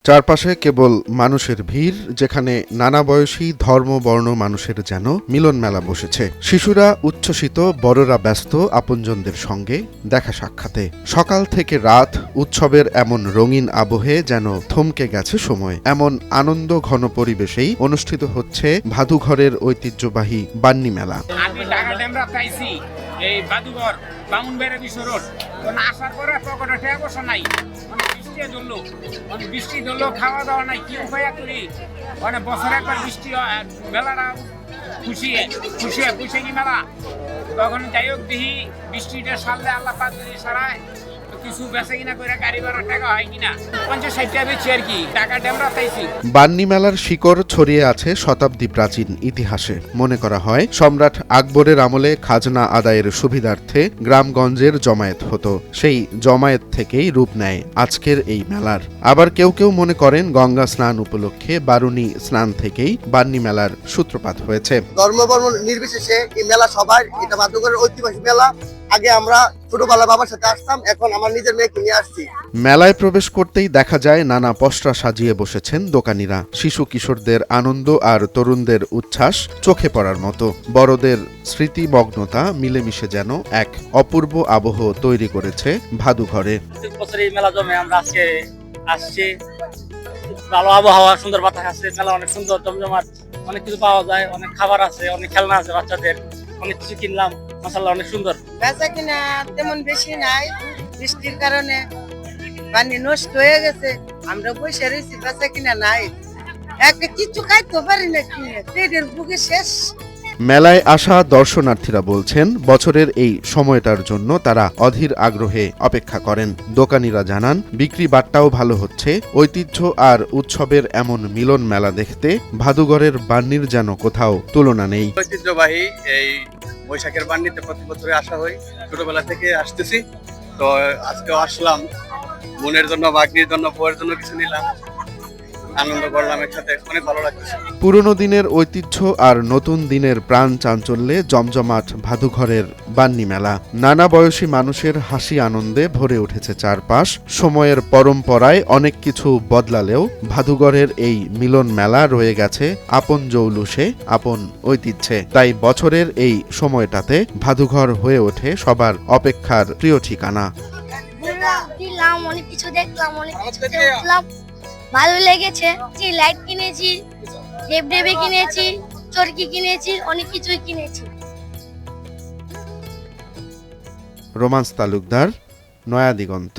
চারপাশে কেবল মানুষের ভিড়, যেখানে নানা বয়সী ধর্ম বর্ণ মানুষের যেন মিলন মেলা বসেছে। শিশুরা উচ্ছ্বসিত, বড়রা ব্যস্ত আপনজনদের সঙ্গে দেখা সাক্ষাতে। সকাল থেকে রাত উৎসবের এমন রঙিন আবহে যেন থমকে গেছে সময়। এমন আনন্দ ঘন পরিবেশেই অনুষ্ঠিত হচ্ছে ভাদুঘরের ঐতিহ্যবাহী বান্নি মেলা। আমি ঢাকা ড্যামরা পাইছি এই বাদুঘর বামুনবাড়ি বিশ্ব রোড আসার পরে পকেটে টাকা পয়সা নাই, বৃষ্টি ধরলো খাওয়া দাওয়া নাই, কি উপায় করি বছরে একবার বৃষ্টি মেলাটা খুশি কি মেলা। তখন যাই হোক দেখি বৃষ্টিটা সারলে আল্লাহ পাক যদি সারায় কিছু বেচা কিনা করে গাড়ি ভাড়া টাকা হয় কিনা 50-60 টাকা বেশি আর কি। টাকা ড্যামরা পাইছি। বান্নি মেলার শিকড় ছড়িয়ে আছে শতাব্দী প্রাচীন ইতিহাসে। মনে করা হয় সম্রাট আকবরের আমলে খাজনা আদায়ের সুবিধার্থে গ্রামগঞ্জের জমায়েত হতো। সেই জমায়েত থেকেই রূপ নেয় আজকের এই মেলার। আবার কেউ কেউ মনে করেন গঙ্গা স্নান উপলক্ষে বারুণী স্নান থেকেই বান্নি মেলার সূত্রপাত হয়েছে। ধর্ম বর্ণ নির্বিশেষে এই মেলা সবার, এটা বাদুঘরের ঐতিহাসিক মেলা। আগে আমরা ছোটবেলা বাবার সাথে আসতাম, এখন আমার নিজের মেয়েকে নিয়ে আসছি। মেলায় প্রবেশ করতেই দেখা যায় নানা পসরা সাজিয়ে বসেছেন দোকানিরা। শিশু কিশোরদের আনন্দ আর তরুণদের উচ্ছ্বাস চোখে পড়ার মতো। বড়দের স্মৃতিমগ্নতা মিলেমিশে যেন এক অপূর্ব আবহ তৈরি করেছে ভাদুঘরে। মেলা জমে আমরা আজকে আসছি, ভালো আবহাওয়া, সুন্দর বাতাস আছে, মেলা অনেক সুন্দর জমজমাট, অনেক কিছু পাওয়া যায়, অনেক খাবার আছে, অনেক খেলনা আছে বাচ্চাদের, অনেক কিছু কিনলাম। মাশাআল্লাহ অনেক সুন্দর। বেচা কিনা তেমন বেশি নাই, বৃষ্টির কারণে পানি নষ্ট হয়ে গেছে। আমরা বসে রয়েছি, বেচা কিনা নাই, একটা কিছু খাইতে পারি না, কিনে পেটের বুকে শেষ। মেলায় আসা দর্শনার্থীরা বলছেন বছরের এই সময়টার জন্য তারা অধীর আগ্রহে অপেক্ষা করেন। দোকানিরা জানান বিক্রি বাট্টাও ভালো হচ্ছে। ঐতিহ্য আর উৎসবের এমন মিলন মেলা দেখতে ভাদুঘরের বান্নির যেন কোথাও তুলনা নেই। ঐতিহ্যবাহী এই বৈশাখের বান্নিতে প্রতি বছরে আসা হয়, ছোটবেলা থেকে আসতেছি। তো আজকে আসলাম, মনের জন্য, বাগ্নির জন্য, বউয়ের জন্য কিছু নিলাম, আনন্দ করলাম একসাথে, অনেক ভালো লাগছে। পুরনো দিনের ঐতিহ্য আর নতুন দিনের প্রাণ চাঞ্চল্যে জমজমাট ভাদুঘরের বান্নি মেলা। নানা বয়সী মানুষের হাসি আনন্দে ভরে উঠেছে চারপাশ। সময়ের পরম্পরায় অনেক কিছু বদলালেও ভাদুঘরের এই মিলন মেলা রয়ে গেছে আপন জৌলুসে, আপন ঐতিহ্যে। তাই বছরের এই সময়টাতে ভাদুঘর হয়ে ওঠে সবার অপেক্ষার প্রিয় ঠিকানা। অনেক কিছু দেখলাম, অনেক কিছু দেখলাম, ভালো লেগেছে। লাইট কিনেছি, দেবদেবী কিনেছি, চরকি কিনেছি, অনেক কিছুই কিনেছি। রোমান্স তালুকদার, নয়া দিগন্ত।